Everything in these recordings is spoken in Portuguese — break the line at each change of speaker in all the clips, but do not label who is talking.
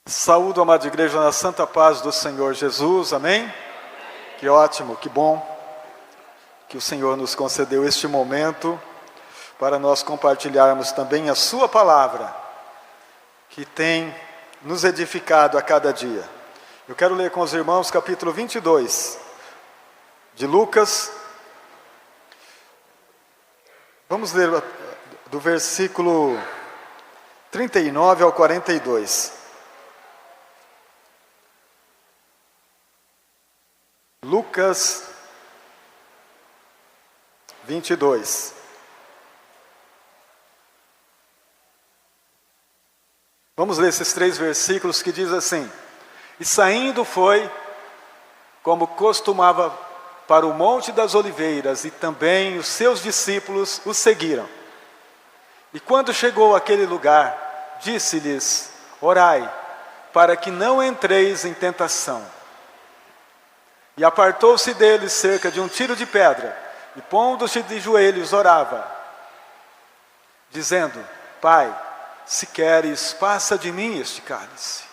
Saúdo, amada igreja, na santa paz do Senhor Jesus, amém? Que ótimo, que bom que o Senhor nos concedeu este momento para nós compartilharmos também a sua palavra, que tem nos edificado a cada dia. Eu quero ler com os irmãos capítulo 22 de Lucas. Vamos ler do versículo 39 ao 42. Lucas 22. Vamos ler esses 3 versículos que diz assim: E saindo foi, como costumava, para o Monte das Oliveiras, e também os seus discípulos o seguiram. E quando chegou àquele lugar, disse-lhes: Orai, para que não entreis em tentação. E apartou-se deles cerca de um tiro de pedra, e pondo-se de joelhos orava, dizendo: Pai, se queres, passa de mim este cálice.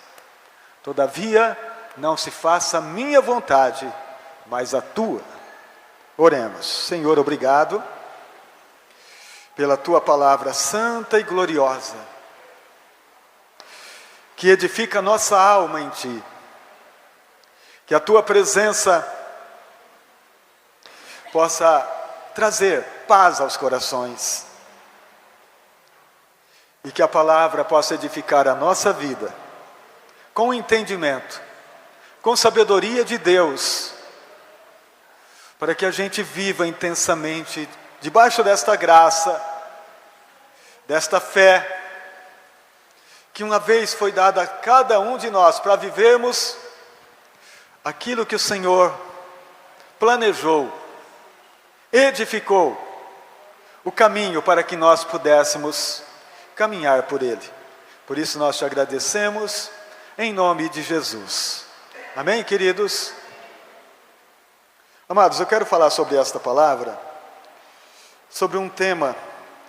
Todavia, não se faça a minha vontade, mas a tua. Oremos. Senhor, obrigado pela tua palavra santa e gloriosa, que edifica a nossa alma em ti. Que a tua presença possa trazer paz aos corações. E que a palavra possa edificar a nossa vida com entendimento, com sabedoria de Deus, para que a gente viva intensamente debaixo desta graça, desta fé, que uma vez foi dada a cada um de nós para vivermos aquilo que o Senhor planejou, edificou o caminho para que nós pudéssemos caminhar por ele. Por isso nós te agradecemos em nome de Jesus. Amém, queridos? Amados, eu quero falar sobre esta palavra, sobre um tema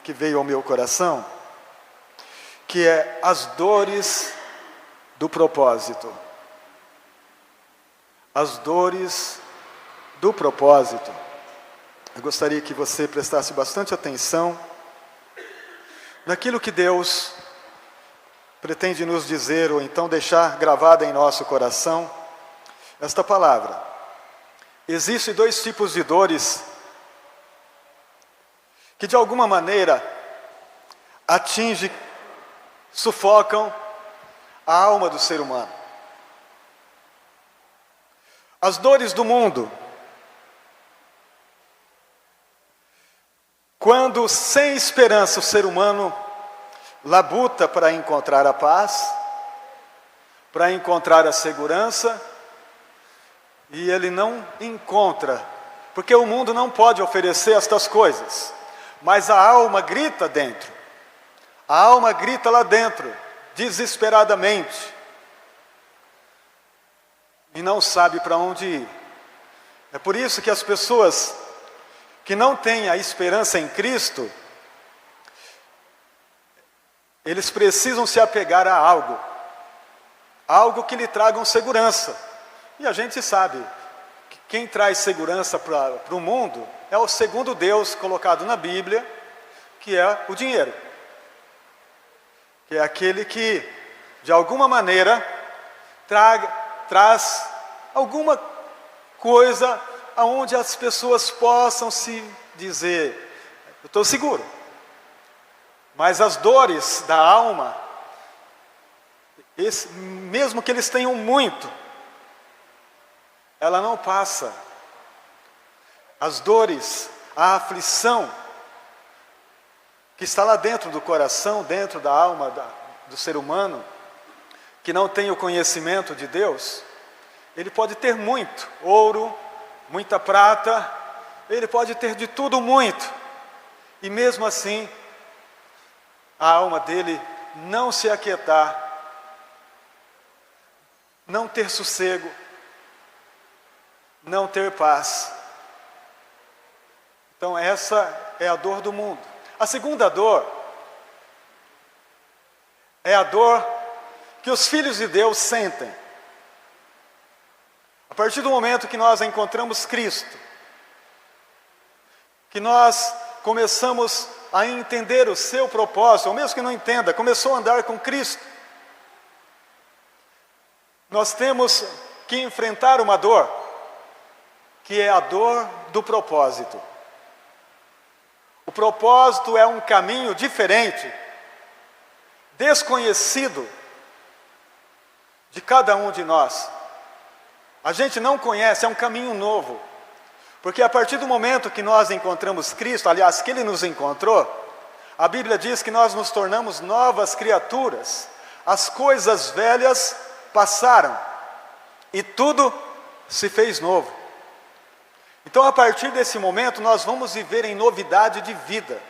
que veio ao meu coração, que é as dores do propósito. As dores do propósito. Eu gostaria que você prestasse bastante atenção naquilo que Deus pretende nos dizer, ou então deixar gravada em nosso coração, esta palavra. Existem 2 tipos de dores que de alguma maneira atingem, sufocam a alma do ser humano. As dores do mundo, quando sem esperança o ser humano labuta para encontrar a paz, para encontrar a segurança, e ele não encontra, porque o mundo não pode oferecer estas coisas, mas a alma grita dentro, a alma grita lá dentro, desesperadamente, e não sabe para onde ir. É por isso que as pessoas que não têm a esperança em Cristo, eles precisam se apegar a algo que lhe tragam segurança. E a gente sabe que quem traz segurança para o mundo é o segundo Deus colocado na Bíblia, que é o dinheiro. Que é aquele que, de alguma maneira, traz alguma coisa aonde as pessoas possam se dizer: eu estou seguro. Mas as dores da alma, mesmo que eles tenham muito, ela não passa. As dores, a aflição que está lá dentro do coração, dentro da alma do ser humano, que não tem o conhecimento de Deus, ele pode ter muito ouro, muita prata, ele pode ter de tudo muito, e mesmo assim a alma dele não se aquietar, não ter sossego, não ter paz. Então essa é a dor do mundo. A segunda dor é a dor que os filhos de Deus sentem. A partir do momento que nós encontramos Cristo, que nós começamos a entender o seu propósito, ou mesmo que não entenda, começou a andar com Cristo, nós temos que enfrentar uma dor, que é a dor do propósito. O propósito é um caminho diferente, desconhecido de cada um de nós. A gente não conhece, é um caminho novo. Porque a partir do momento que nós encontramos Cristo, aliás, que Ele nos encontrou, a Bíblia diz que nós nos tornamos novas criaturas. As coisas velhas passaram e tudo se fez novo. Então, a partir desse momento, nós vamos viver em novidade de vida.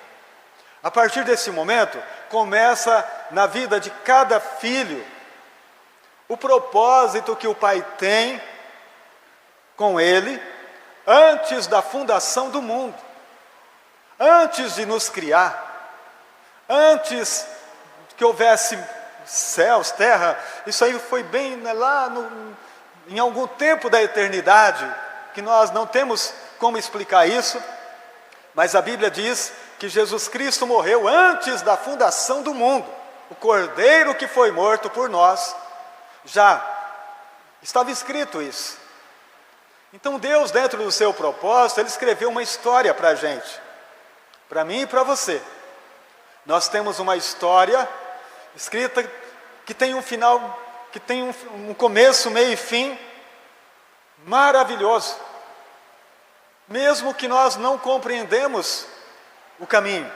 A partir desse momento, começa na vida de cada filho o propósito que o Pai tem com ele antes da fundação do mundo, antes de nos criar, antes que houvesse céus, terra. Isso aí foi bem lá em algum tempo da eternidade, que nós não temos como explicar isso, mas a Bíblia diz que Jesus Cristo morreu antes da fundação do mundo. O Cordeiro que foi morto por nós, já estava escrito isso. Então Deus, dentro do seu propósito, Ele escreveu uma história para a gente, para mim e para você. Nós temos uma história escrita que tem um final, que tem um começo, meio e fim maravilhoso. Mesmo que nós não compreendemos o caminho,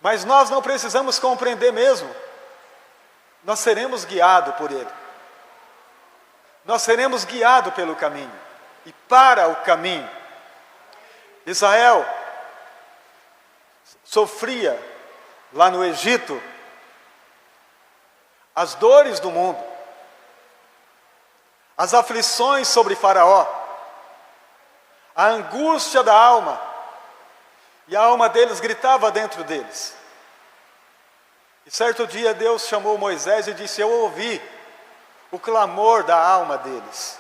mas nós não precisamos compreender mesmo, nós seremos guiados por Ele. Nós seremos guiados pelo caminho e para o caminho. Israel sofria lá no Egito as dores do mundo, as aflições sobre Faraó, a angústia da alma, e a alma deles gritava dentro deles. E certo dia Deus chamou Moisés e disse: eu ouvi o clamor da alma deles,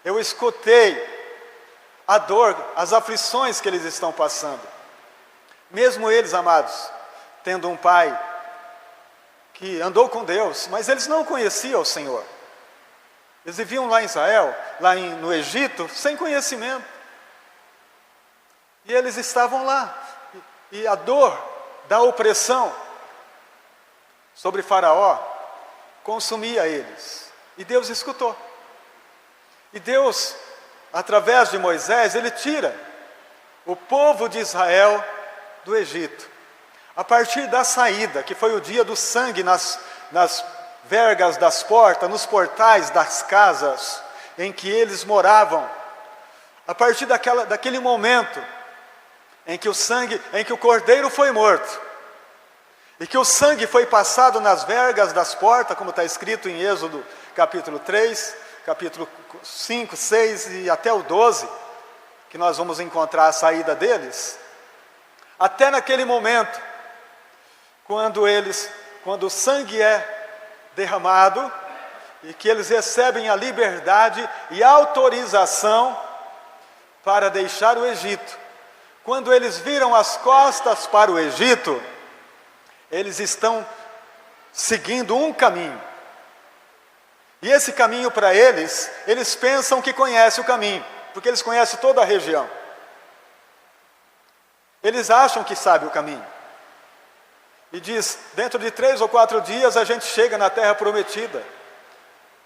eu escutei a dor, as aflições que eles estão passando. Mesmo eles, amados, tendo um pai que andou com Deus, mas eles não conheciam o Senhor. Eles viviam lá em Israel, no Egito, sem conhecimento. E eles estavam lá, e a dor da opressão sobre Faraó consumia eles. E Deus escutou. E Deus, através de Moisés, Ele tira o povo de Israel do Egito. A partir da saída, que foi o dia do sangue nas vergas das portas, nos portais das casas em que eles moravam. A partir daquele momento em que o cordeiro foi morto, e que o sangue foi passado nas vergas das portas, como está escrito em Êxodo capítulo 3, capítulo 5, 6 e até o 12, que nós vamos encontrar a saída deles. Até naquele momento, quando o sangue é derramado, e que eles recebem a liberdade e autorização para deixar o Egito. Quando eles viram as costas para o Egito, eles estão seguindo um caminho. E esse caminho para eles pensam que conhecem o caminho, porque eles conhecem toda a região. Eles acham que sabem o caminho. E diz, dentro de 3 ou 4 dias a gente chega na terra prometida.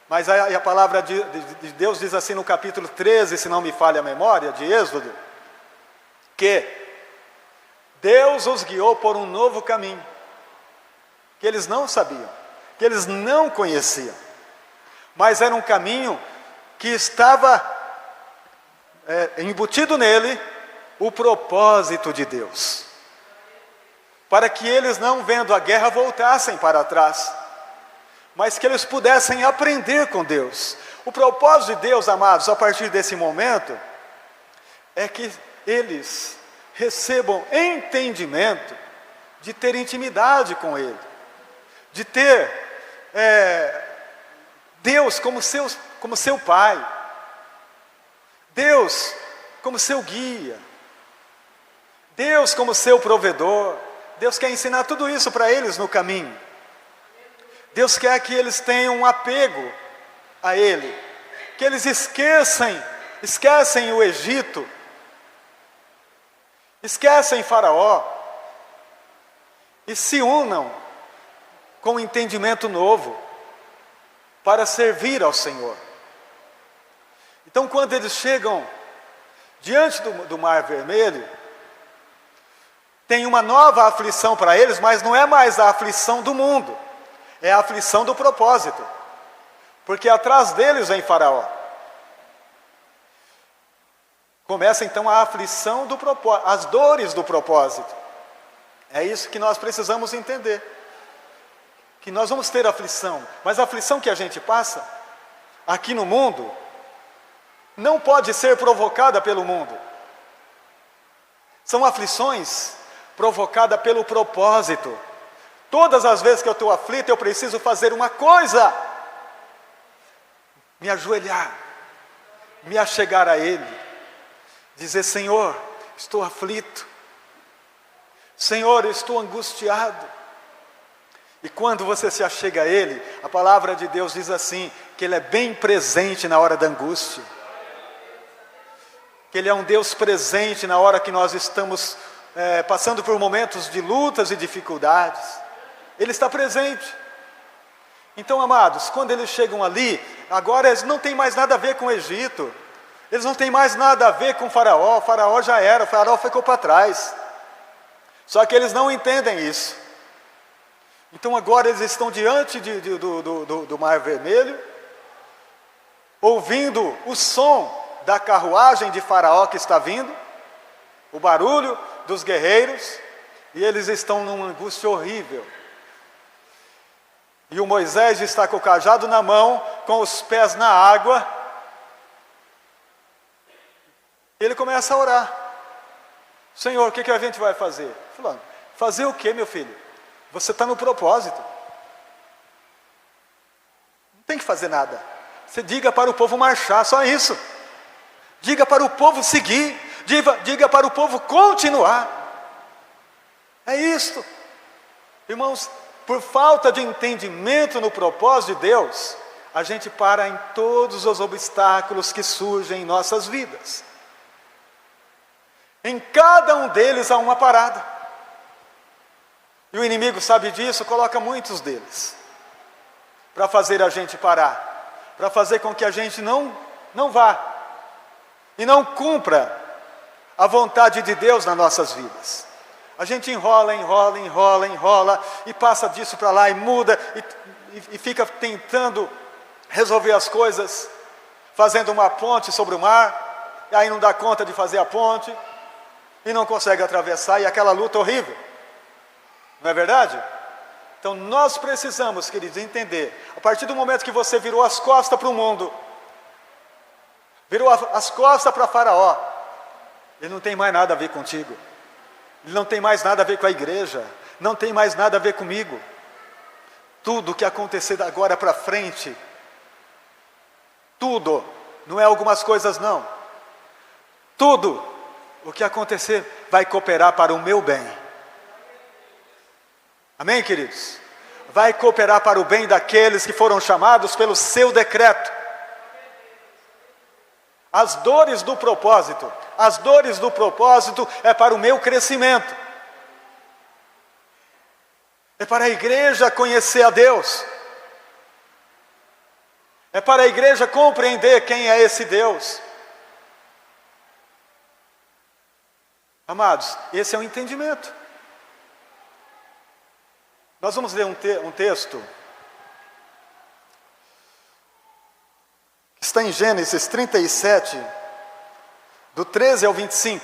Mas a palavra de Deus diz assim no capítulo 13, se não me falha a memória, de Êxodo, que Deus os guiou por um novo caminho, que eles não sabiam, que eles não conheciam. Mas era um caminho que estava embutido nele o propósito de Deus, para que eles, não vendo a guerra, voltassem para trás, mas que eles pudessem aprender com Deus. O propósito de Deus, amados, a partir desse momento, é que eles recebam entendimento de ter intimidade com Ele, de ter Deus como seu pai, Deus como seu guia, Deus como seu provedor. Deus quer ensinar tudo isso para eles no caminho. Deus quer que eles tenham um apego a Ele, que eles esquecem o Egito, esquecem Faraó e se unam com um entendimento novo para servir ao Senhor. Então, quando eles chegam diante do Mar Vermelho, tem uma nova aflição para eles, mas não é mais a aflição do mundo, é a aflição do propósito, porque atrás deles vem Faraó. Começa então a aflição do propósito, as dores do propósito. É isso que nós precisamos entender, que nós vamos ter aflição, mas a aflição que a gente passa aqui no mundo não pode ser provocada pelo mundo. São aflições provocadas pelo propósito. Todas as vezes que eu estou aflito, eu preciso fazer uma coisa: me ajoelhar, me achegar a Ele, dizer: Senhor, estou aflito, Senhor, eu estou angustiado. E quando você se achega a Ele, a palavra de Deus diz assim, que Ele é bem presente na hora da angústia, que Ele é um Deus presente na hora que nós estamos passando por momentos de lutas e dificuldades. Ele está presente. Então, amados, quando eles chegam ali, agora eles não têm mais nada a ver com o Egito, eles não têm mais nada a ver com Faraó. O Faraó já era, o Faraó ficou para trás. Só que eles não entendem isso. Então agora eles estão diante do Mar Vermelho, ouvindo o som da carruagem de Faraó que está vindo, o barulho dos guerreiros, e eles estão numa angústia horrível. E o Moisés está com o cajado na mão, com os pés na água. Ele começa a orar: Senhor, o que a gente vai fazer? Falando: fazer o que, meu filho? Você está no propósito. Não tem que fazer nada. Você diga para o povo marchar, só isso. Diga para o povo seguir. Diga para o povo continuar. É isto. Irmãos, por falta de entendimento no propósito de Deus, a gente para em todos os obstáculos que surgem em nossas vidas. Em cada um deles há uma parada. E o inimigo sabe disso, coloca muitos deles para fazer a gente parar, para fazer com que a gente não vá e não cumpra a vontade de Deus nas nossas vidas. A gente enrola e passa disso para lá e muda e fica tentando resolver as coisas, fazendo uma ponte sobre o mar, e aí não dá conta de fazer a ponte e não consegue atravessar, e aquela luta horrível. Não é verdade? Então nós precisamos, queridos, entender, a partir do momento que você virou as costas para o mundo, virou as costas para Faraó, ele não tem mais nada a ver contigo, ele não tem mais nada a ver com a igreja, não tem mais nada a ver comigo. Tudo que acontecer da agora para frente, tudo, não é algumas coisas não, tudo o que acontecer vai cooperar para o meu bem. Amém, queridos? Vai cooperar para o bem daqueles que foram chamados pelo seu decreto. As dores do propósito é para o meu crescimento. É para a igreja conhecer a Deus. É para a igreja compreender quem é esse Deus. Amados, esse é o entendimento. Nós vamos ler um texto que está em Gênesis 37, do 13 ao 25.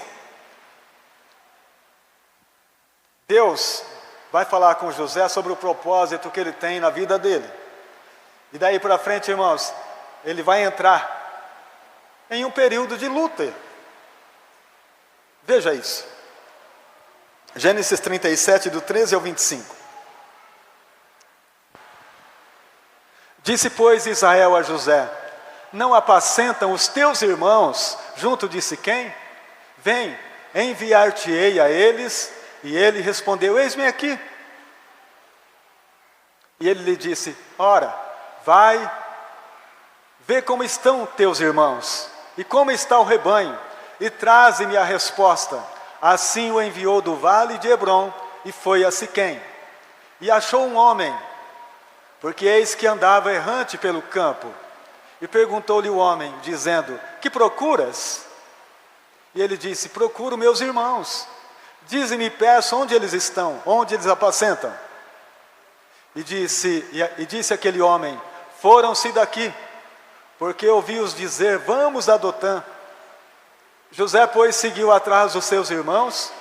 Deus vai falar com José sobre o propósito que ele tem na vida dele. E daí para frente, irmãos, ele vai entrar em um período de luta. Veja isso. Gênesis 37, do 13 ao 25. Disse, pois, Israel a José: não apacentam os teus irmãos junto de Siquém? Vem, enviar-te-ei a eles. E ele respondeu: eis-me aqui. E ele lhe disse: ora, vai, vê como estão teus irmãos, e como está o rebanho, e traze-me a resposta. Assim o enviou do vale de Hebrom, e foi a Siquém. E achou um homem, porque eis que andava errante pelo campo. E perguntou-lhe o homem, dizendo: que procuras? E ele disse: procuro meus irmãos. Dize-me, peço, onde eles estão, onde eles apacentam. E disse aquele homem: foram-se daqui, porque ouvi-os dizer: vamos a Dotã. José, pois, seguiu atrás dos seus irmãos,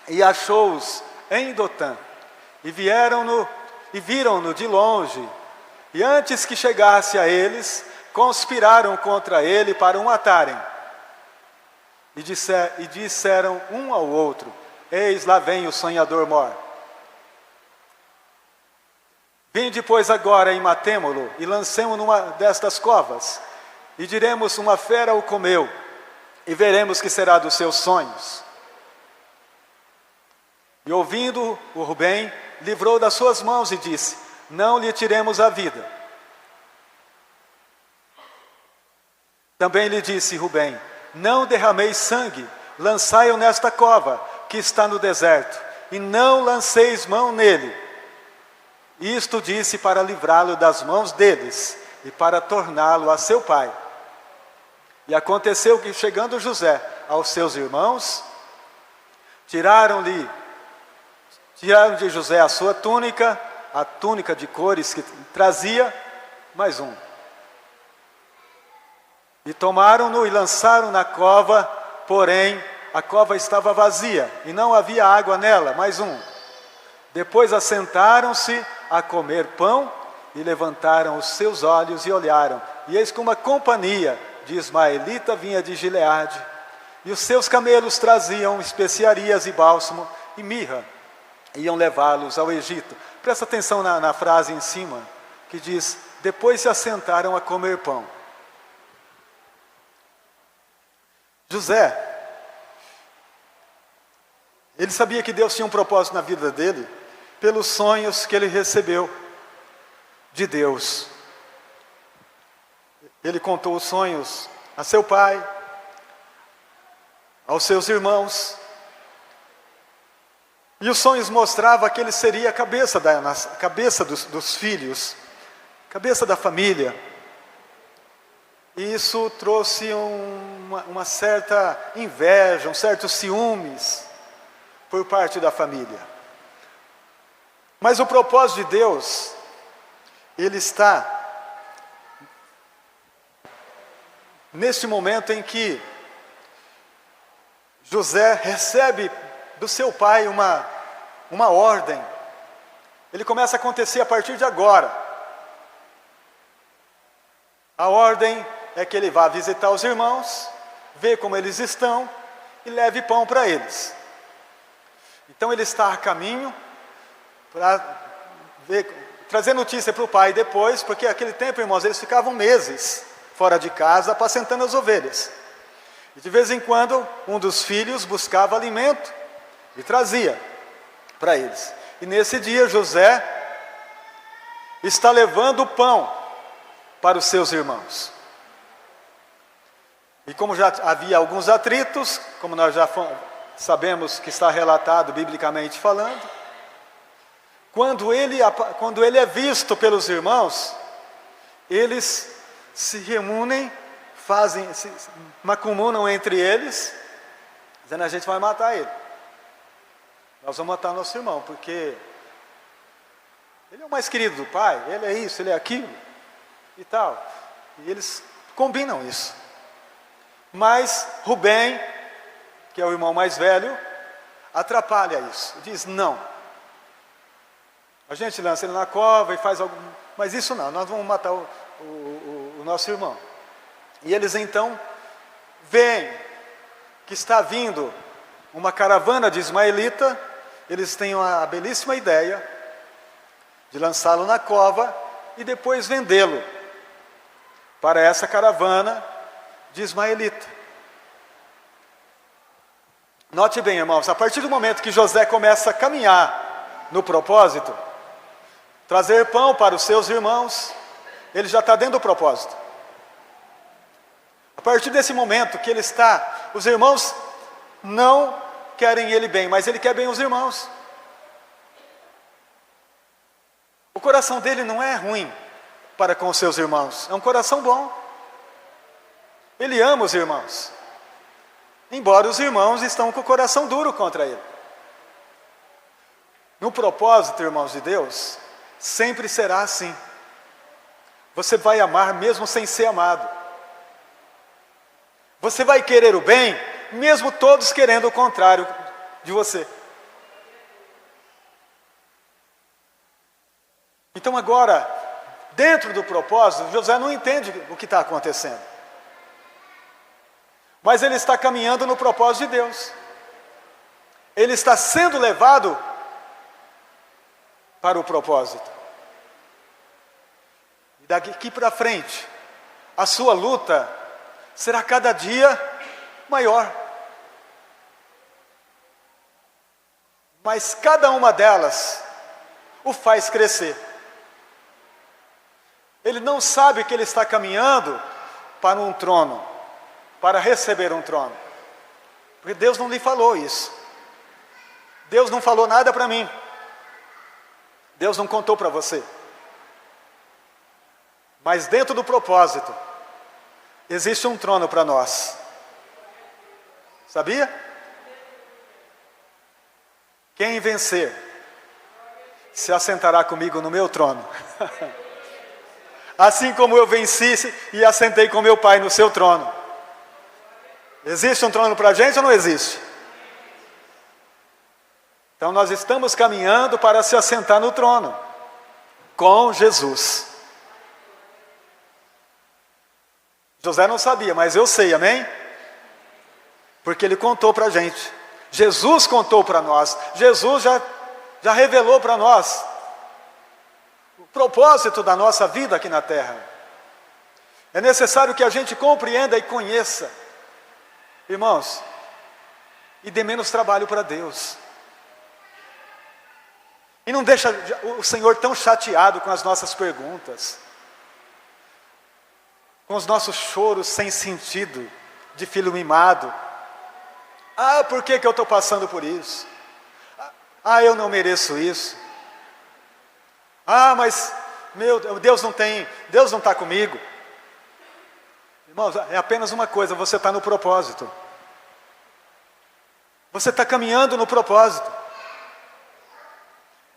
e achou-os em Dotã. E viram-no de longe, e antes que chegasse a eles, conspiraram contra ele para o matarem. E disseram um ao outro: eis, lá vem o sonhador mor. Vinde, pois, agora e matemo-lo, e lancemo numa destas covas, e diremos: uma fera o comeu, e veremos que será dos seus sonhos. E ouvindo o Rubem, livrou das suas mãos e disse: não lhe tiremos a vida. Também lhe disse Rubem: não derrameis sangue, lançai-o nesta cova, que está no deserto, e não lanceis mão nele. Isto disse para livrá-lo das mãos deles, e para torná-lo a seu pai. E aconteceu que, chegando José aos seus irmãos, tiraram de José a sua túnica, a túnica de cores que trazia, mais um. E tomaram-no e lançaram na cova, porém a cova estava vazia, e não havia água nela, mais um. Depois assentaram-se a comer pão, e levantaram os seus olhos e olharam, e eis que uma companhia de ismaelita vinha de Gileade, e os seus camelos traziam especiarias e bálsamo e mirra, iam levá-los ao Egito. Presta atenção na frase em cima, que diz: depois se assentaram a comer pão. José, ele sabia que Deus tinha um propósito na vida dele, pelos sonhos que ele recebeu de Deus. Ele contou os sonhos a seu pai, aos seus irmãos, e os sonhos mostravam que ele seria a cabeça dos filhos, cabeça da família. E isso trouxe uma certa inveja, um certo ciúmes por parte da família. Mas o propósito de Deus, ele está neste momento em que José recebe do seu pai uma ordem. Ele começa a acontecer a partir de agora. A ordem é que ele vá visitar os irmãos, ver como eles estão e leve pão para eles. Então ele está a caminho para trazer notícia para o pai depois, porque naquele tempo, irmãos, eles ficavam meses fora de casa apacentando as ovelhas. E de vez em quando, um dos filhos buscava alimento e trazia para eles. E nesse dia, José está levando o pão para os seus irmãos. E como já havia alguns atritos, como nós já sabemos que está relatado biblicamente falando, quando ele é visto pelos irmãos, eles se reúnem, se macumunam entre eles, dizendo: a gente vai matar ele. Nós vamos matar nosso irmão, porque ele é o mais querido do pai, ele é isso, ele é aquilo, e tal. E eles combinam isso. Mas Rubem, que é o irmão mais velho, atrapalha isso. Diz: não. A gente lança ele na cova e faz algo, mas isso não, nós vamos matar o nosso irmão. E eles então veem que está vindo uma caravana de ismaelita. Eles têm a belíssima ideia de lançá-lo na cova e depois vendê-lo para essa caravana de ismaelita. Note bem, irmãos, a partir do momento que José começa a caminhar no propósito, trazer pão para os seus irmãos, ele já está dentro do propósito. A partir desse momento que ele está, os irmãos não querem ele bem, mas ele quer bem os irmãos. O coração dele não é ruim para com os seus irmãos, é um coração bom. Ele ama os irmãos, embora os irmãos estão com o coração duro contra ele. No propósito, irmãos de Deus, sempre será assim. Você vai amar mesmo sem ser amado. Você vai querer o bem, mesmo todos querendo o contrário de você. Então agora, dentro do propósito, José não entende o que está acontecendo. Mas ele está caminhando no propósito de Deus. Ele está sendo levado para o propósito. E daqui para frente, a sua luta será cada dia maior. Mas cada uma delas o faz crescer. Ele não sabe que ele está caminhando para um trono, para receber um trono. Porque Deus não lhe falou isso. Deus não falou nada para mim. Deus não contou para você. Mas dentro do propósito, existe um trono para nós. Sabia? Quem vencer, se assentará comigo no meu trono. Assim como eu venci e assentei com meu Pai no seu trono. Existe um trono para a gente ou não existe? Então nós estamos caminhando para se assentar no trono, com Jesus. José não sabia, mas eu sei, amém? Porque ele contou para a gente. Jesus contou para nós. Jesus já revelou para nós o propósito da nossa vida aqui na terra. É necessário que a gente compreenda e conheça. Irmãos, e dê menos trabalho para Deus. E não deixa o Senhor tão chateado com as nossas perguntas, com os nossos choros sem sentido, de filho mimado. Ah, por que eu estou passando por isso? Ah, eu não mereço isso. Ah, mas Deus não está comigo. Irmãos, é apenas uma coisa, você está no propósito. Você está caminhando no propósito.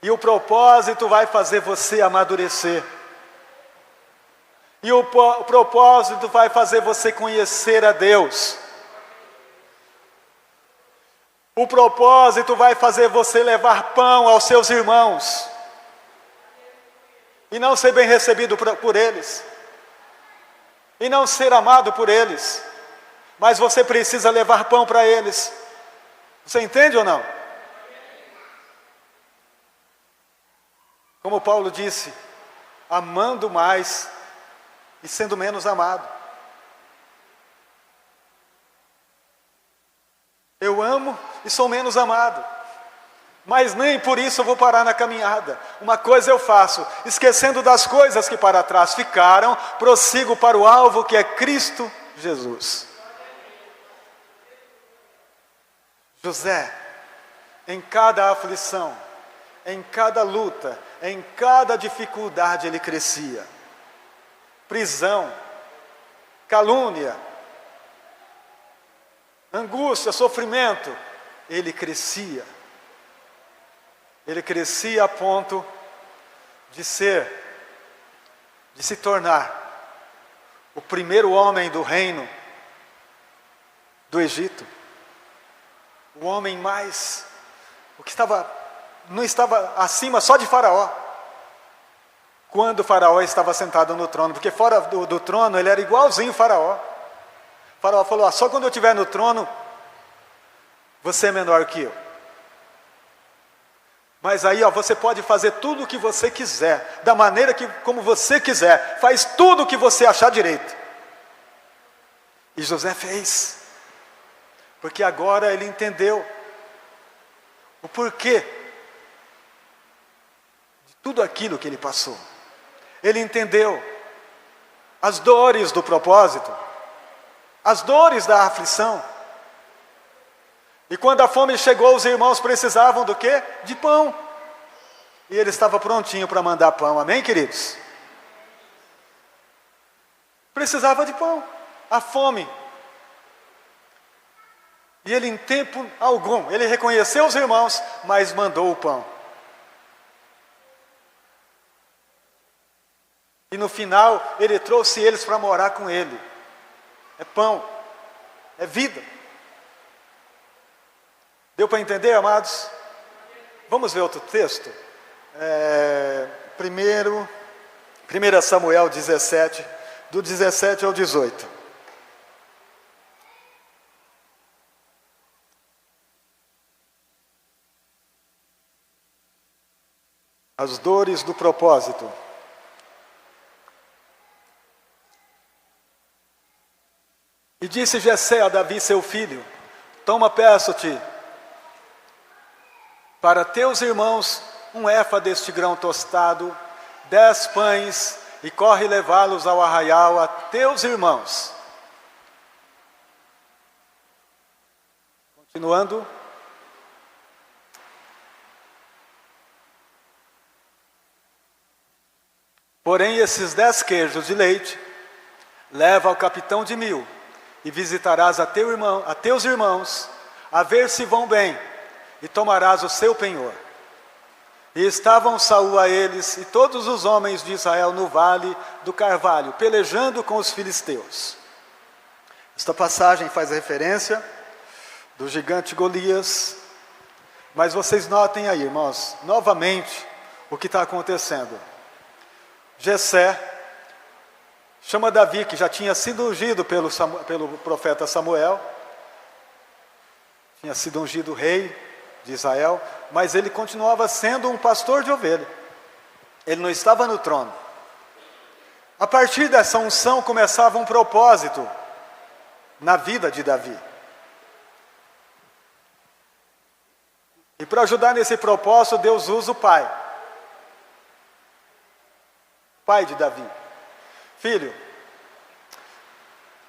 E o propósito vai fazer você amadurecer. E o propósito vai fazer você conhecer a Deus. O propósito vai fazer você levar pão aos seus irmãos. E não ser bem recebido por eles. E não ser amado por eles. Mas você precisa levar pão para eles. Você entende ou não? Como Paulo disse, amando mais e sendo menos amado. Eu amo e sou menos amado, mas nem por isso eu vou parar na caminhada. Uma coisa eu faço, esquecendo das coisas que para trás ficaram, prossigo para o alvo que é Cristo Jesus. José, em cada aflição, em cada luta, em cada dificuldade ele crescia. Prisão, calúnia, angústia, sofrimento, ele crescia. Ele crescia a ponto de se tornar o primeiro homem do reino do Egito. O homem mais, não estava acima só de Faraó. Quando Faraó estava sentado no trono, porque fora do trono ele era igualzinho Faraó. Faraó falou, só quando eu estiver no trono, você é menor que eu. Mas aí, ó, você pode fazer tudo o que você quiser, da maneira como você quiser, faz tudo o que você achar direito. E José fez, porque agora ele entendeu o porquê de tudo aquilo que ele passou. Ele entendeu as dores do propósito, as dores da aflição. E quando a fome chegou, os irmãos precisavam do quê? De pão. E ele estava prontinho para mandar pão, amém, queridos? Precisava de pão, a fome. E ele, em tempo algum, ele reconheceu os irmãos, mas mandou o pão. E no final, ele trouxe eles para morar com ele. É pão, é vida. Deu para entender, amados? Vamos ver outro texto? 1 Samuel 17, do 17 ao 18. As dores do propósito. E disse Jessé a Davi, seu filho: toma, peço-te, para teus irmãos um efa deste grão tostado, 10 pães, e corre levá-los ao arraial a teus irmãos. Continuando. Porém, esses 10 queijos de leite, leva ao capitão de 1000, e visitarás a teus irmãos, a ver se vão bem, e tomarás o seu penhor. E estavam Saul a eles, e todos os homens de Israel no vale do Carvalho, pelejando com os filisteus. Esta passagem faz referência do gigante Golias, mas vocês notem aí, irmãos, novamente, o que está acontecendo. Jessé chama Davi, que já tinha sido ungido pelo profeta Samuel, tinha sido ungido rei de Israel, mas ele continuava sendo um pastor de ovelha. Ele não estava no trono. A partir dessa unção começava um propósito na vida de Davi. E para ajudar nesse propósito, Deus usa o pai de Davi. Filho,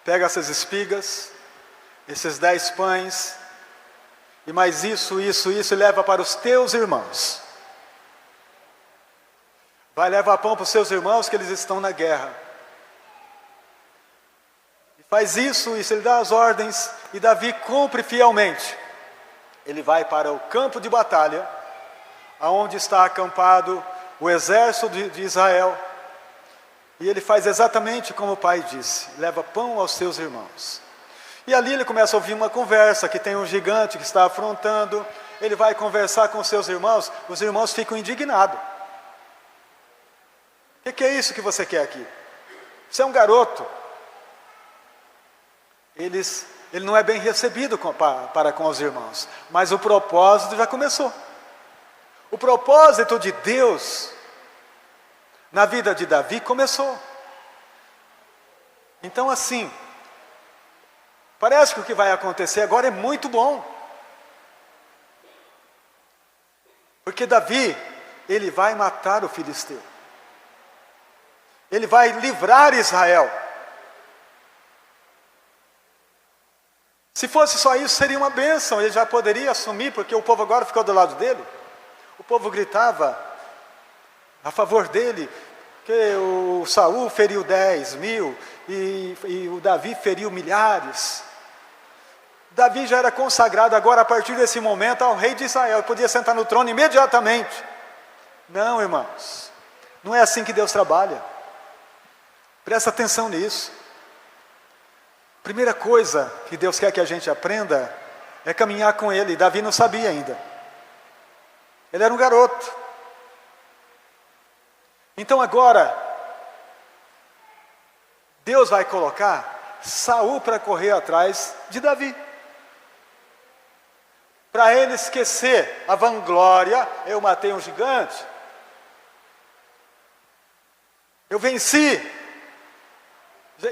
pega essas espigas, esses 10 pães, e mais isso, e leva para os teus irmãos. Vai levar pão para os seus irmãos, que eles estão na guerra. E faz isso, ele dá as ordens, e Davi cumpre fielmente. Ele vai para o campo de batalha, aonde está acampado o exército de Israel, e ele faz exatamente como o pai disse, leva pão aos seus irmãos. E ali ele começa a ouvir uma conversa, que tem um gigante que está afrontando, ele vai conversar com seus irmãos, os irmãos ficam indignados. O que é isso que você quer aqui? Você é um garoto. Ele não é bem recebido para com os irmãos, mas o propósito já começou. O propósito de Deus na vida de Davi começou. Então assim, parece que o que vai acontecer agora é muito bom. Porque Davi, ele vai matar o filisteu. Ele vai livrar Israel. Se fosse só isso, seria uma bênção. Ele já poderia assumir, porque o povo agora ficou do lado dele. O povo gritava a favor dele, que o Saul feriu 10.000 e o Davi feriu milhares. Davi já era consagrado agora, a partir desse momento, ao rei de Israel. Ele podia sentar no trono imediatamente. Não, irmãos, não é assim que Deus trabalha. Presta atenção nisso. Primeira coisa que Deus quer que a gente aprenda é caminhar com Ele. Davi não sabia ainda. Ele era um garoto. Então agora, Deus vai colocar Saul para correr atrás de Davi. para ele esquecer a vanglória, eu matei um gigante, eu venci.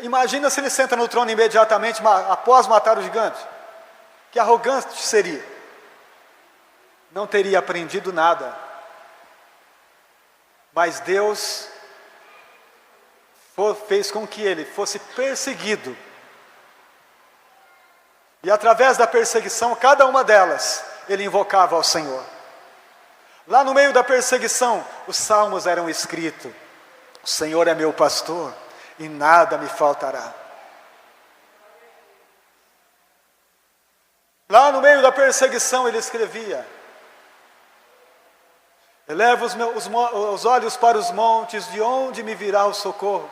Imagina se ele senta no trono imediatamente após matar o gigante. Que arrogante seria. Não teria aprendido nada. Mas Deus fez com que ele fosse perseguido. E através da perseguição, cada uma delas, ele invocava ao Senhor. Lá no meio da perseguição, os salmos eram escritos. O Senhor é meu pastor e nada me faltará. Lá no meio da perseguição ele escrevia: eleva os olhos para os montes, de onde me virá o socorro?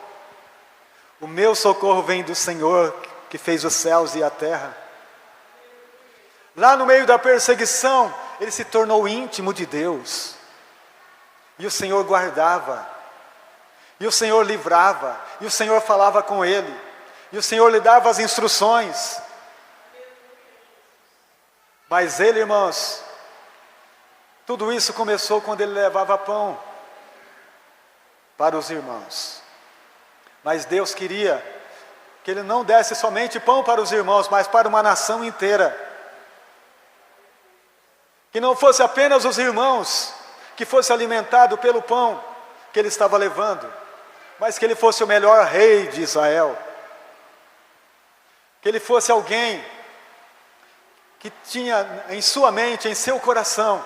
O meu socorro vem do Senhor, que fez os céus e a terra. Lá no meio da perseguição, ele se tornou íntimo de Deus. E o Senhor guardava. E o Senhor livrava, e o Senhor falava com ele, e o Senhor lhe dava as instruções. Mas ele, irmãos, tudo isso começou quando ele levava pão para os irmãos. Mas Deus queria que ele não desse somente pão para os irmãos, mas para uma nação inteira. Que não fosse apenas os irmãos que fosse alimentado pelo pão que ele estava levando, mas que ele fosse o melhor rei de Israel. Que ele fosse alguém que tinha em sua mente, em seu coração,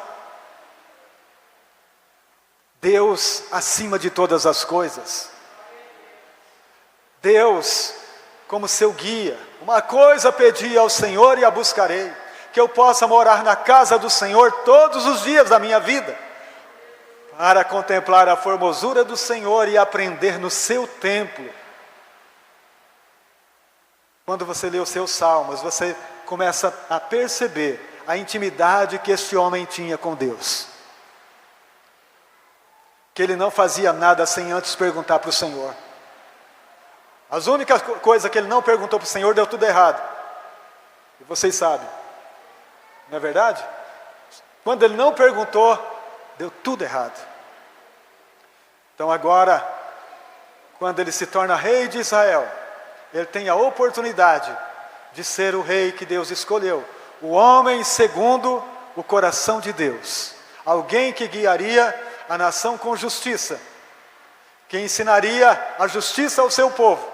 Deus acima de todas as coisas. Deus como seu guia. Uma coisa pedi ao Senhor e a buscarei, que eu possa morar na casa do Senhor todos os dias da minha vida, para contemplar a formosura do Senhor e aprender no seu templo. Quando você lê os seus salmos, você começa a perceber a intimidade que este homem tinha com Deus. Que ele não fazia nada sem antes perguntar para o Senhor. As únicas coisas que ele não perguntou para o Senhor, deu tudo errado. E vocês sabem, não é verdade? Quando ele não perguntou, deu tudo errado. Então agora, quando ele se torna rei de Israel, ele tem a oportunidade de ser o rei que Deus escolheu. O homem segundo o coração de Deus. Alguém que guiaria a nação com justiça. Que ensinaria a justiça ao seu povo.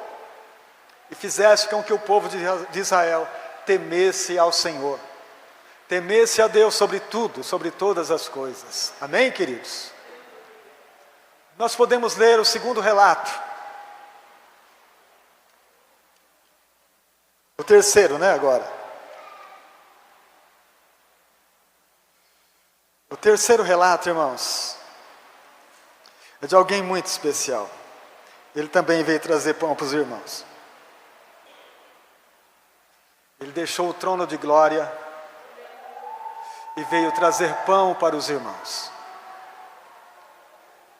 E fizesse com que o povo de Israel temesse ao Senhor. Temesse a Deus sobre tudo, sobre todas as coisas. Amém, queridos? Nós podemos ler o segundo relato. O terceiro, né, agora. O terceiro relato, irmãos, é de alguém muito especial. Ele também veio trazer pão para os irmãos. Ele deixou o trono de glória e veio trazer pão para os irmãos.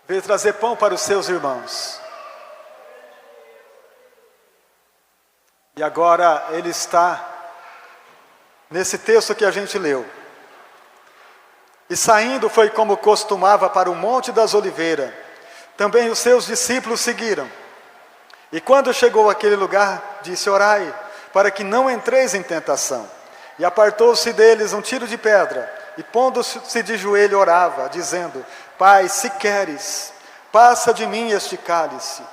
Veio trazer pão para os seus irmãos. E agora ele está nesse texto que a gente leu. E saindo foi como costumava para o Monte das Oliveiras. Também os seus discípulos seguiram. E quando chegou àquele lugar, disse: orai, para que não entreis em tentação. E apartou-se deles um tiro de pedra, e pondo-se de joelho orava, dizendo: Pai, se queres, passa de mim este cálice.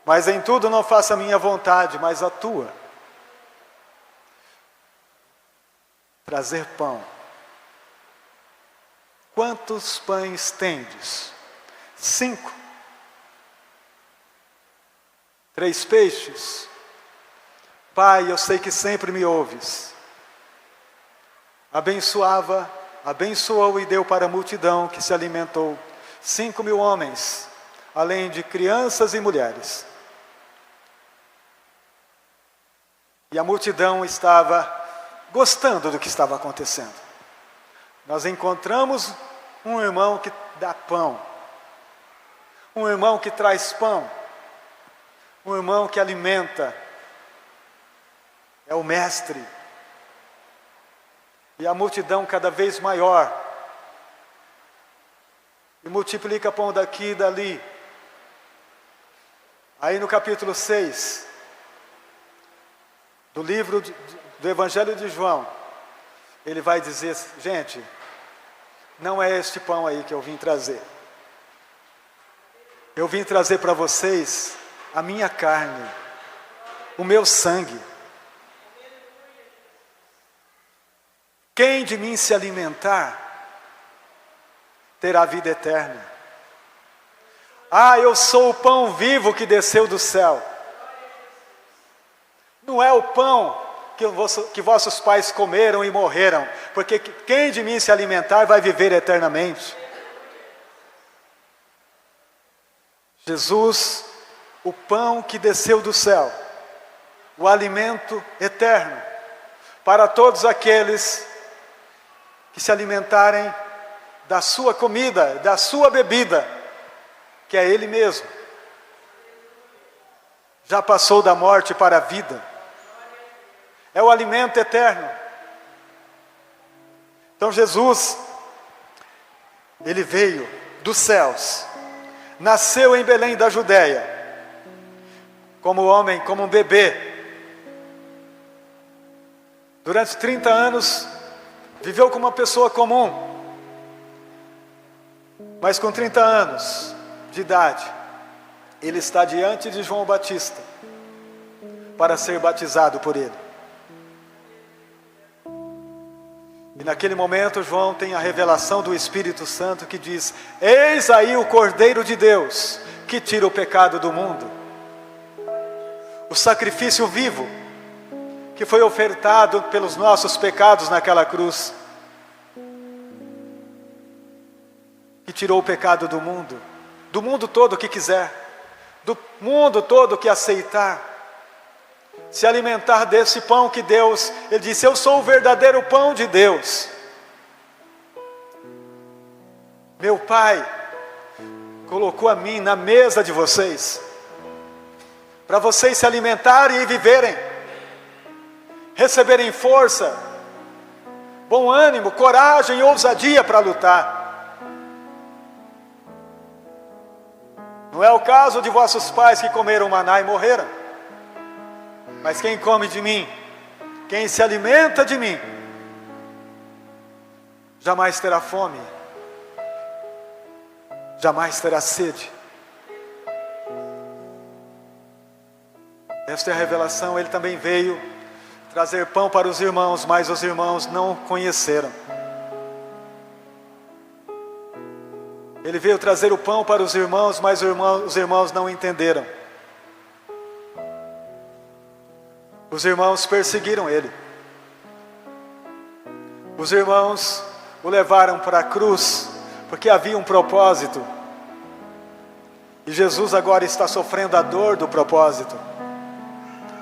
Mas em tudo não faça a minha vontade, mas a tua. Trazer pão. Quantos pães tendes? 5. 3 peixes. Pai, eu sei que sempre me ouves. Abençoou e deu para a multidão que se alimentou. 5.000 homens, além de crianças e mulheres. E a multidão estava gostando do que estava acontecendo. Nós encontramos um irmão que dá pão. Um irmão que traz pão. Um irmão que alimenta. É o mestre. e a multidão cada vez maior, e multiplica pão daqui e dali. Aí no capítulo 6, do livro do Evangelho de João, ele vai dizer: gente, não é este pão aí que eu vim trazer. Eu vim trazer para vocês a minha carne, o meu sangue. Quem de mim se alimentar, terá vida eterna. Ah, eu sou o pão vivo que desceu do céu. Não é o pão que vossos pais comeram e morreram, porque quem de mim se alimentar vai viver eternamente. Jesus, o pão que desceu do céu, o alimento eterno, para todos aqueles que se alimentarem da sua comida, da sua bebida, que é Ele mesmo. Já passou da morte para a vida. É o alimento eterno. Então Jesus, Ele veio dos céus, nasceu em Belém da Judéia, como homem, como um bebê. Durante 30 anos, viveu como uma pessoa comum. Mas com 30 anos de idade, ele está diante de João Batista para ser batizado por ele. E naquele momento João tem a revelação do Espírito Santo que diz: eis aí o Cordeiro de Deus que tira o pecado do mundo. O sacrifício vivo que foi ofertado pelos nossos pecados naquela cruz, que tirou o pecado do mundo todo que quiser, do mundo todo que aceitar, se alimentar desse pão que Deus, Ele disse: eu sou o verdadeiro pão de Deus. Meu Pai colocou a mim na mesa de vocês, para vocês se alimentarem e viverem, receberem força, bom ânimo, coragem e ousadia para lutar. Não é o caso de vossos pais que comeram maná e morreram. Mas quem come de mim, quem se alimenta de mim, jamais terá fome, jamais terá sede. Esta é a revelação. Ele também veio trazer pão para os irmãos, mas os irmãos não conheceram. Ele veio trazer o pão para os irmãos, mas os irmãos não entenderam. Os irmãos perseguiram ele. Os irmãos o levaram para a cruz, porque havia um propósito. E Jesus agora está sofrendo a dor do propósito,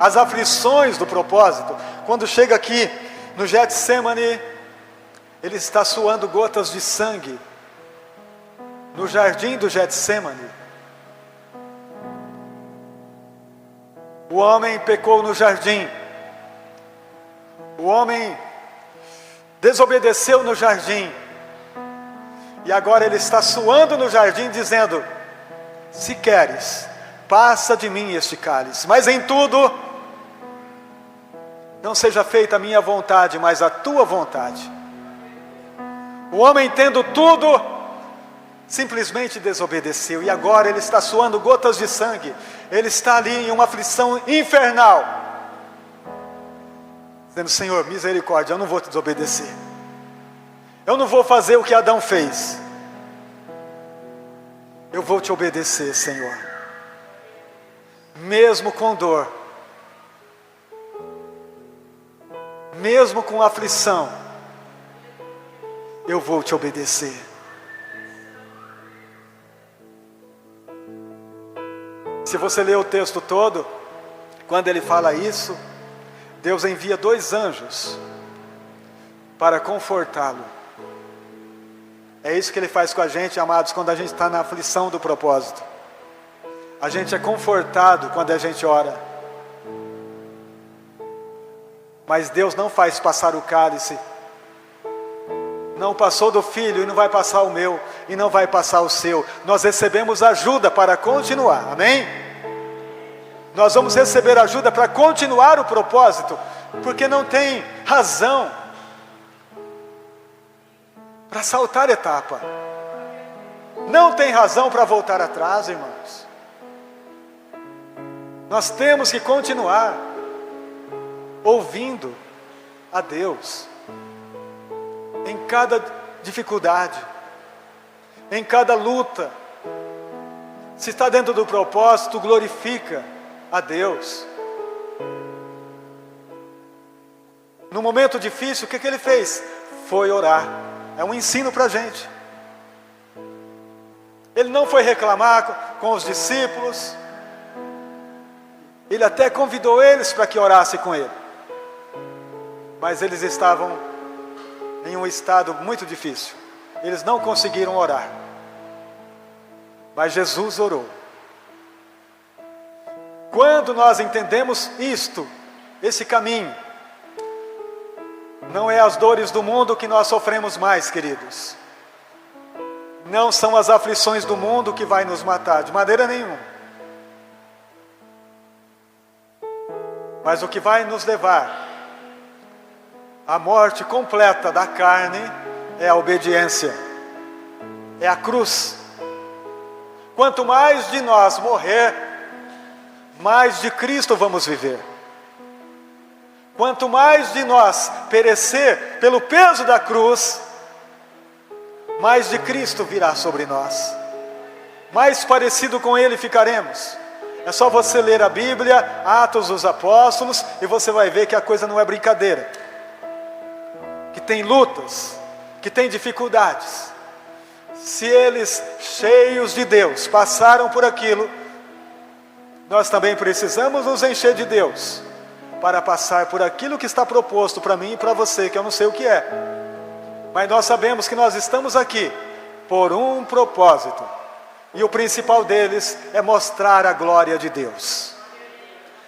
as aflições do propósito. Quando chega aqui no Getsemane, ele está suando gotas de sangue. No jardim do Getsemane, o homem pecou no jardim, o homem desobedeceu no jardim, e agora ele está suando no jardim dizendo: se queres, passa de mim este cálice, mas em tudo, não seja feita a minha vontade, mas a tua vontade. O homem, tendo tudo, simplesmente desobedeceu, e agora ele está suando gotas de sangue. Ele está ali em uma aflição infernal, dizendo: Senhor, misericórdia, eu não vou te desobedecer, eu não vou fazer o que Adão fez, eu vou te obedecer, Senhor, mesmo com dor, mesmo com aflição, eu vou te obedecer. Se você ler o texto todo, quando ele fala isso, Deus envia 2 anjos para confortá-lo. É isso que Ele faz com a gente, amados, quando a gente está na aflição do propósito. A gente é confortado quando a gente ora. Mas Deus não faz passar o cálice Não passou do filho e não vai passar o meu, e não vai passar o seu. Nós recebemos ajuda para continuar, amém? Nós vamos receber ajuda para continuar o propósito, porque não tem razão para saltar etapa. Não tem razão para voltar atrás, irmãos. Nós temos que continuar ouvindo a Deus em cada dificuldade, em cada luta. Se está dentro do propósito, glorifica a Deus. No momento difícil, o que ele fez? Foi orar. É um ensino para a gente. Ele não foi reclamar com os discípulos. Ele até convidou eles para que orassem com ele. Mas eles estavam em um estado muito difícil. Eles não conseguiram orar. Mas Jesus orou. Quando nós entendemos isto, esse caminho, não é as dores do mundo que nós sofremos mais, queridos. Não são as aflições do mundo que vai nos matar, de maneira nenhuma. Mas o que vai nos levar à morte completa da carne é a obediência, é a cruz. Quanto mais de nós morrer, mais de Cristo vamos viver. Quanto mais de nós perecer pelo peso da cruz, mais de Cristo virá sobre nós. Mais parecido com Ele ficaremos. É só você ler a Bíblia, Atos dos Apóstolos, e você vai ver que a coisa não é brincadeira. Que tem lutas, que tem dificuldades. Se eles, cheios de Deus, passaram por aquilo, nós também precisamos nos encher de Deus, para passar por aquilo que está proposto para mim e para você, que eu não sei o que é. Mas nós sabemos que nós estamos aqui por um propósito. E o principal deles é mostrar a glória de Deus.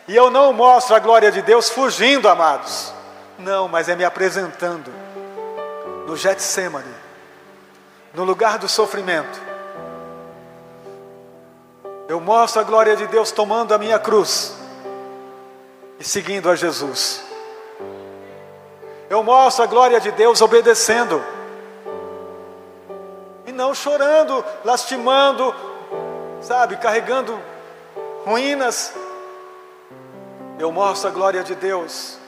E eu não mostro a glória de Deus fugindo, amados. Não, mas é me apresentando no Getsemane, no lugar do sofrimento. Eu mostro a glória de Deus tomando a minha cruz e seguindo a Jesus. Eu mostro a glória de Deus obedecendo. E não chorando, lastimando, sabe, carregando ruínas. Eu mostro a glória de Deus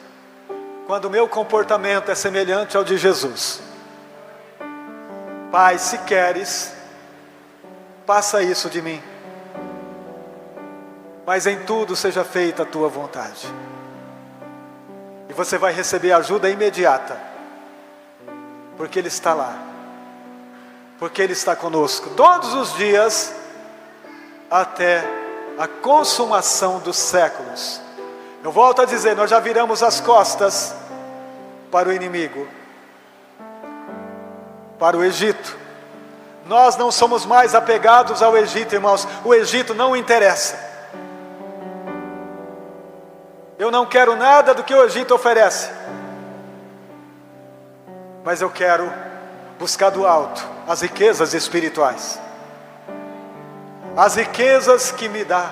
quando o meu comportamento é semelhante ao de Jesus. Pai, se queres, passa isso de mim. Mas em tudo seja feita a tua vontade. E você vai receber ajuda imediata. Porque Ele está lá. Porque Ele está conosco todos os dias, até a consumação dos séculos. Eu volto a dizer, nós já viramos as costas para o inimigo, para o Egito. Nós não somos mais apegados ao Egito, irmãos. O Egito não interessa. Eu não quero nada do que o Egito oferece. Mas eu quero buscar do alto as riquezas espirituais. As riquezas que me dá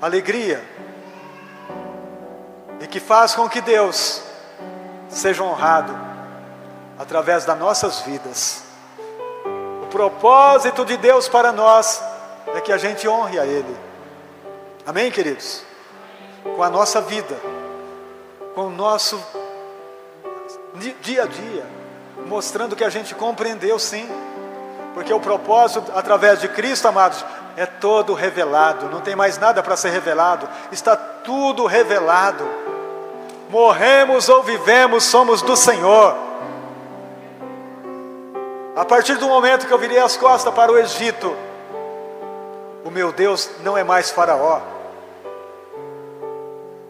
alegria. E que faz com que Deus seja honrado através das nossas vidas. O propósito de Deus para nós é que a gente honre a Ele. Amém, queridos? Com a nossa vida, com o nosso dia a dia, mostrando que a gente compreendeu sim, porque o propósito através de Cristo, amados, é todo revelado, não tem mais nada para ser revelado, está tudo revelado. Morremos ou vivemos, somos do Senhor. A partir do momento que eu virei as costas para o Egito, o meu Deus não é mais Faraó.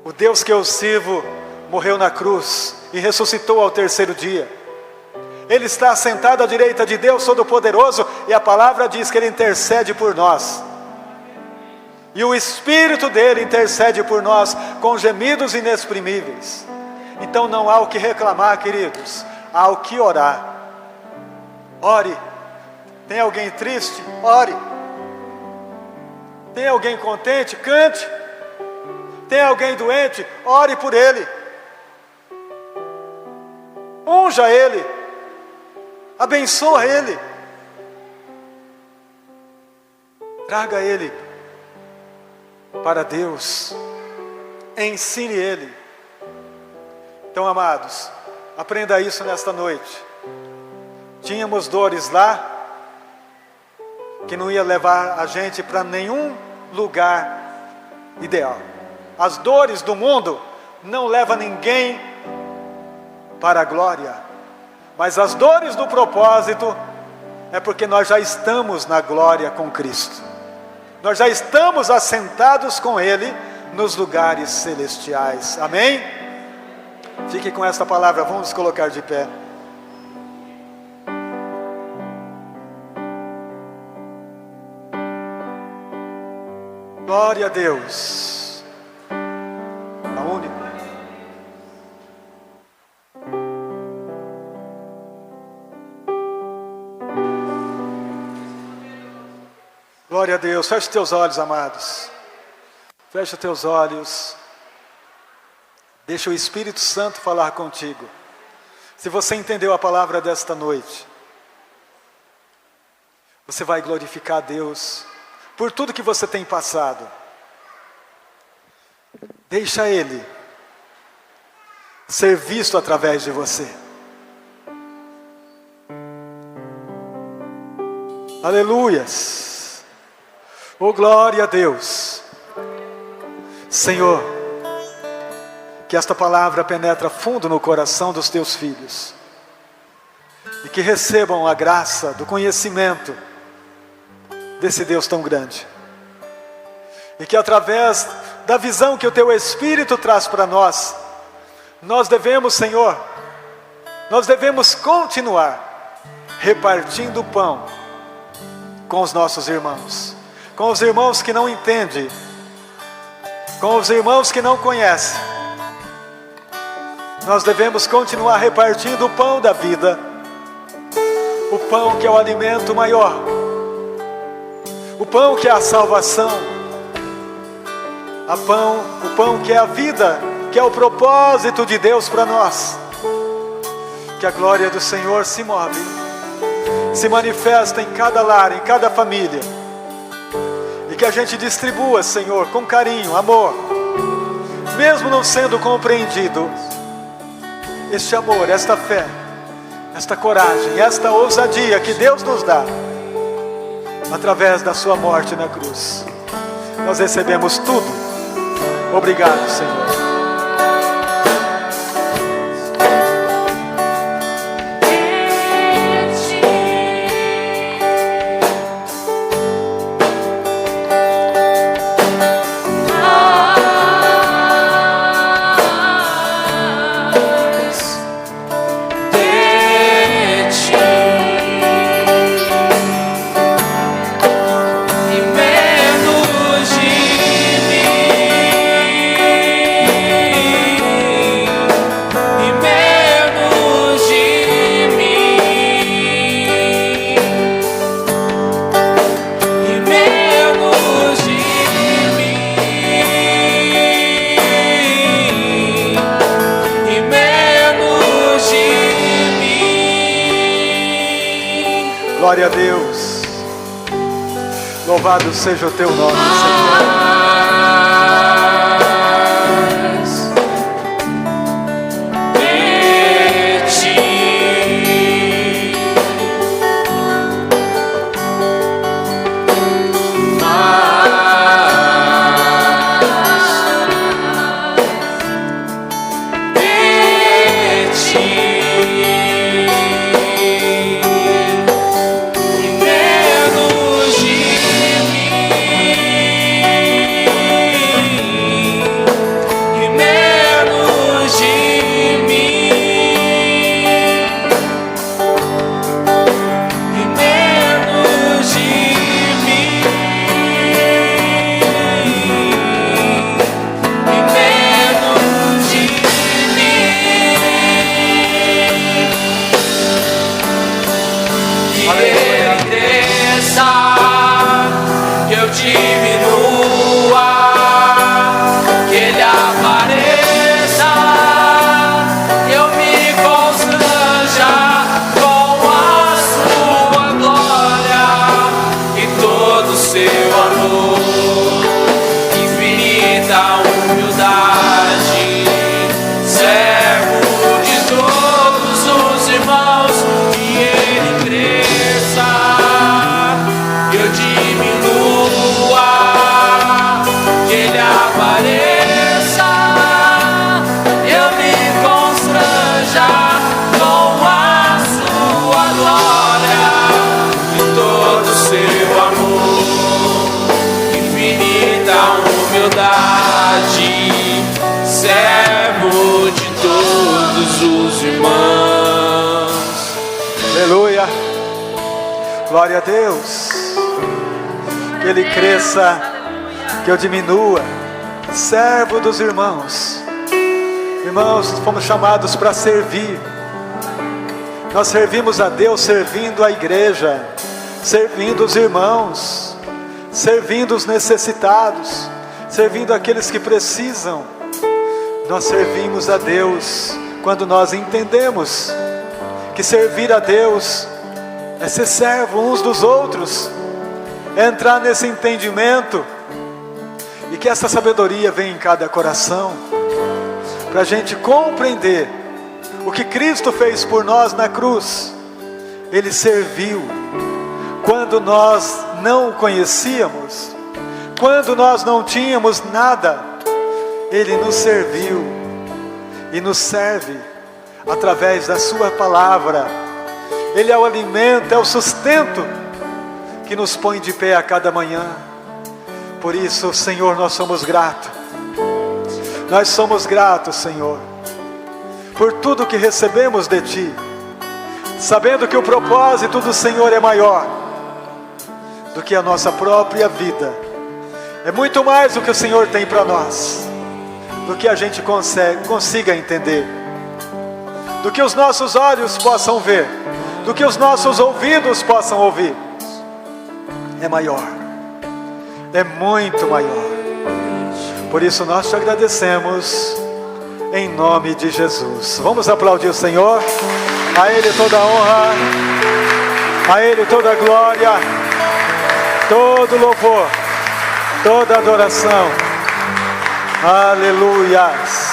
O Deus que eu sirvo morreu na cruz e ressuscitou ao terceiro dia. Ele está sentado à direita de Deus Todo-Poderoso, e a palavra diz que Ele intercede por nós. E o Espírito dele intercede por nós com gemidos inexprimíveis. Então não há o que reclamar, queridos, há o que orar. ore. Tem alguém triste? Ore. Tem alguém contente? Cante. Tem alguém doente? Ore por ele. Unja ele. Abençoa ele. Traga ele para Deus. Ensine ele. Então, amados, aprenda isso nesta noite. Tínhamos dores lá que não ia levar a gente para nenhum lugar ideal. As dores do mundo não levam ninguém para a glória, mas as dores do propósito é porque nós já estamos na glória com Cristo. Nós já estamos assentados com Ele nos lugares celestiais. Amém? Fique com esta palavra, vamos nos colocar de pé. Glória a Deus. A única. Glória a Deus. Feche teus olhos, amados. Feche teus olhos. Deixa o Espírito Santo falar contigo. Se você entendeu a palavra desta noite, você vai glorificar a Deus por tudo que você tem passado. Deixa Ele ser visto através de você. Aleluias. Oh, glória a Deus. Senhor, que esta palavra penetre fundo no coração dos teus filhos e que recebam a graça do conhecimento desse Deus tão grande, e que através da visão que o teu Espírito traz para nós, nós devemos, Senhor, nós devemos continuar repartindo o pão com os nossos irmãos, com os irmãos que não entendem, com os irmãos que não conhecem. Nós devemos continuar repartindo o pão da vida, o pão que é o alimento maior, o pão que é a salvação, o pão que é a vida, que é o propósito de Deus para nós. Que a glória do Senhor se move, se manifesta em cada lar, em cada família, e que a gente distribua, Senhor, com carinho, amor, mesmo não sendo compreendido, este amor, esta fé, esta coragem, esta ousadia que Deus nos dá, através da sua morte na cruz. Nós recebemos tudo. Obrigado, Senhor. Glória a Deus. Louvado seja o teu nome, Senhor.
diminua, que Ele apareça, eu me constranja com a sua glória e todo o seu amor, infinita humildade, servo de todos os irmãos, que Ele cresça, eu diminua, que Ele apareça, eu me constranja com a sua glória e todo o seu amor, infinita humildade, servo de todos os irmãos.
Aleluia. Glória a Deus. Que Ele cresça, que eu diminua. Servo dos irmãos. Irmãos, fomos chamados para servir. Nós servimos a Deus servindo a igreja, servindo os irmãos, servindo os necessitados, servindo aqueles que precisam. Nós servimos a Deus quando nós entendemos que servir a Deus é ser servo uns dos outros, é entrar nesse entendimento, e que essa sabedoria venha em cada coração, para a gente compreender o que Cristo fez por nós na cruz. Ele serviu quando nós não o conhecíamos, quando nós não tínhamos nada. Ele nos serviu e nos serve através da sua palavra. Ele é o alimento, é o sustento que nos põe de pé a cada manhã. Por isso, Senhor, nós somos gratos. Nós somos gratos, Senhor, por tudo que recebemos de Ti, sabendo que o propósito do Senhor é maior do que a nossa própria vida. É muito mais do que o Senhor tem para nós, do que a gente consiga entender, do que os nossos olhos possam ver, do que os nossos ouvidos possam ouvir. É maior, é muito maior. Por isso nós te agradecemos em nome de Jesus. Vamos aplaudir o Senhor. A Ele toda a honra, a Ele toda a glória, todo louvor, toda adoração. Aleluias.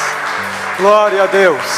Glória a Deus.